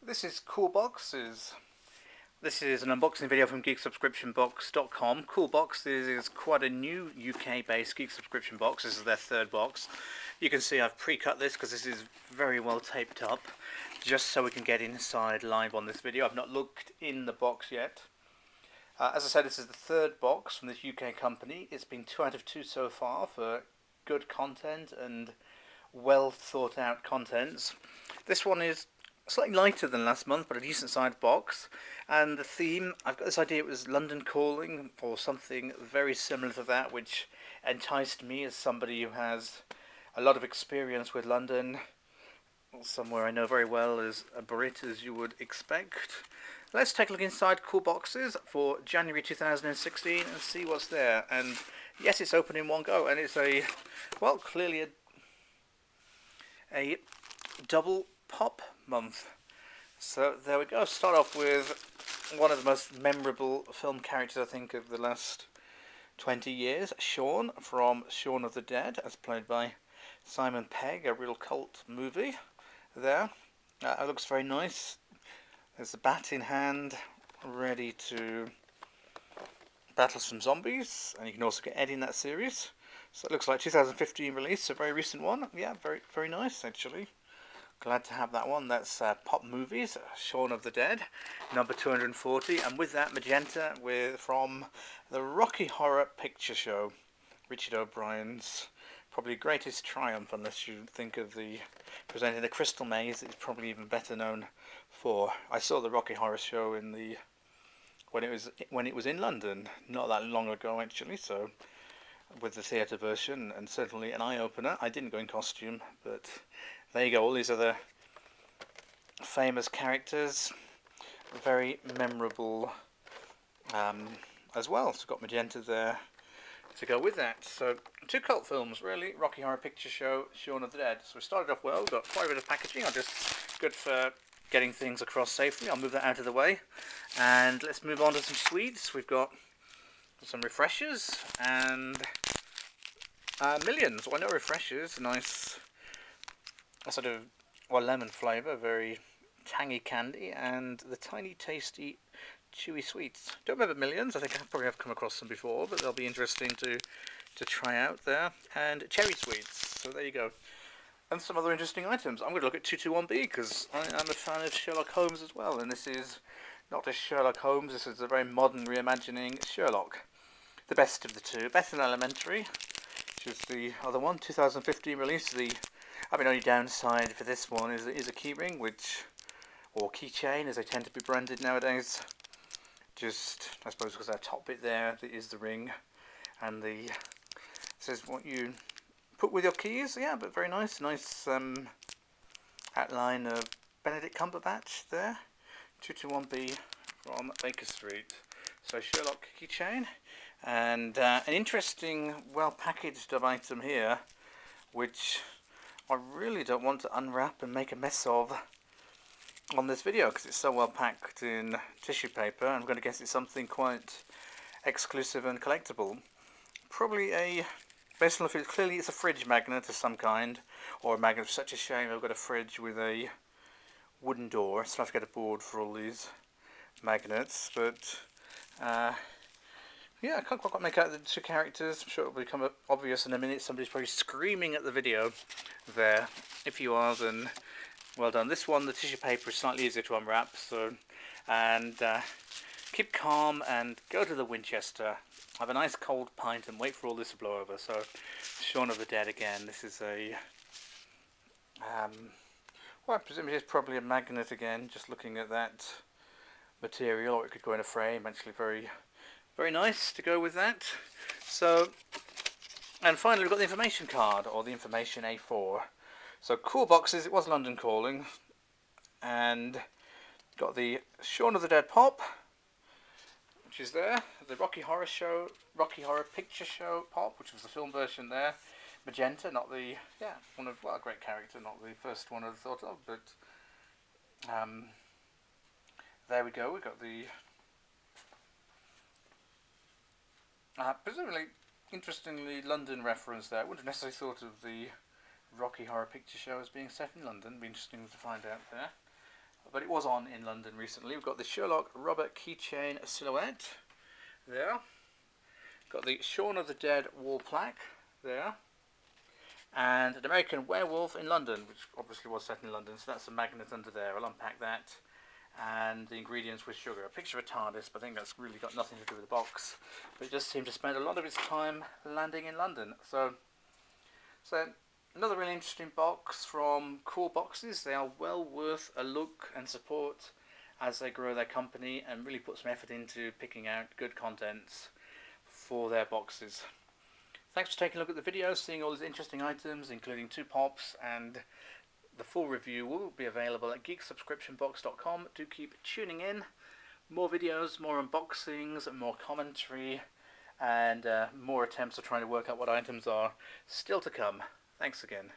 This is Cool Boxes. This is an unboxing video from geeksubscriptionbox.com. Cool Boxes is quite a new UK-based geek subscription box. This is their third box. You can see I've pre-cut this because this is very well taped up, just so we can get inside live on this video. I've not looked in the box yet. As I said, this is the third box from this UK company. It's been 2 out of 2 so far for good content and well thought out contents. This one is slightly lighter than last month, but a decent sized box. And the theme, I've got this idea it was London Calling or something very similar to that, which enticed me as somebody who has a lot of experience with London. Somewhere I know very well as a Brit, as you would expect. Let's take a look inside Cool Boxes for January 2016 and see what's there. And yes, it's open in one go, and it's clearly a double pop month. So there we go. Start off with one of the most memorable film characters I think of the last 20 years, Shaun from Shaun of the Dead, as played by Simon Pegg, a real cult movie there. It looks very nice. There's the bat in hand, ready to battle some zombies, and you can also get Ed in that series. So it looks like 2015 release, a very recent one. Yeah, very nice actually. Glad to have that one. That's Pop Movies, Shaun of the Dead, number 240, and with that magenta from the Rocky Horror Picture Show, Richard O'Brien's probably greatest triumph, unless you think of the presenting the Crystal Maze. It's probably even better known for. I saw the Rocky Horror Show when it was in London not that long ago actually. So with the theatre version, and certainly an eye opener. I didn't go in costume, but there you go. All these other famous characters, very memorable as well. So got magenta there to go with that. So 2 cult films really, Rocky Horror Picture Show, Shaun of the Dead. So we started off well, got quite a bit of packaging. Good for getting things across safely. I'll move that out of the way. And let's move on to some sweets. We've got some refreshers and Millions. Well, no refreshers, nice sort of lemon flavour, very tangy candy, and the tiny tasty chewy sweets. Don't remember Millions. I think I probably have come across them before, but they'll be interesting to try out there. And cherry sweets. So there you go. And some other interesting items. I'm going to look at 221B because I'm a fan of Sherlock Holmes as well, and this is not just Sherlock Holmes. This is a very modern reimagining Sherlock. The best of the two. Better than Elementary, which is the other one, 2015 release. Only downside for this one is a keyring, or keychain as they tend to be branded nowadays. Just, I suppose, because that top bit there is the ring, and it says what you put with your keys. Yeah, but very nice. Nice outline of Benedict Cumberbatch there. 221B from Baker Street. So Sherlock keychain. And an interesting, well-packaged item here, which I really don't want to unwrap and make a mess of on this video because it's so well packed in tissue paper. I'm going to guess it's something quite exclusive and collectible. Probably based on clearly it's a fridge magnet of some kind, or a magnet. It's such a shame I've got a fridge with a wooden door. So I have to get a board for all these magnets, but yeah, I can't quite make out the 2 characters. I'm sure it will become obvious in a minute. Somebody's probably screaming at the video there. If you are, then well done. This one, the tissue paper is slightly easier to unwrap. And keep calm and go to the Winchester. Have a nice cold pint and wait for all this to blow over. So, Shaun of the Dead again. This is I presume it is probably a magnet again. Just looking at that material, or it could go in a frame. Actually, very nice to go with that. So, and finally we've got the information card, or the information A4. So Cool Boxes, it was London Calling, and got the Shaun of the Dead pop, which is there, the Rocky Horror Picture Show pop, which was the film version there, magenta, not the, a great character, not the first one I'd thought of, but there we go, we've got the presumably, interestingly, London reference there. I wouldn't have necessarily thought of the Rocky Horror Picture Show as being set in London. It'd be interesting to find out there. but it was on in London recently. We've got the Sherlock rubber keychain silhouette there. Got the Shaun of the Dead wall plaque there. And an American Werewolf in London, which obviously was set in London, so that's a magnet under there. I'll unpack that. And the ingredients with sugar. A picture of a TARDIS, but I think that's really got nothing to do with the box. But it just seemed to spend a lot of its time landing in London. So another really interesting box from Cool Boxes. They are well worth a look and support as they grow their company and really put some effort into picking out good contents for their boxes. Thanks for taking a look at the video, seeing all these interesting items, including 2 pops, and the full review will be available at geeksubscriptionbox.com. Do keep tuning in. More videos, more unboxings, more commentary, and more attempts of trying to work out what items are still to come. Thanks again.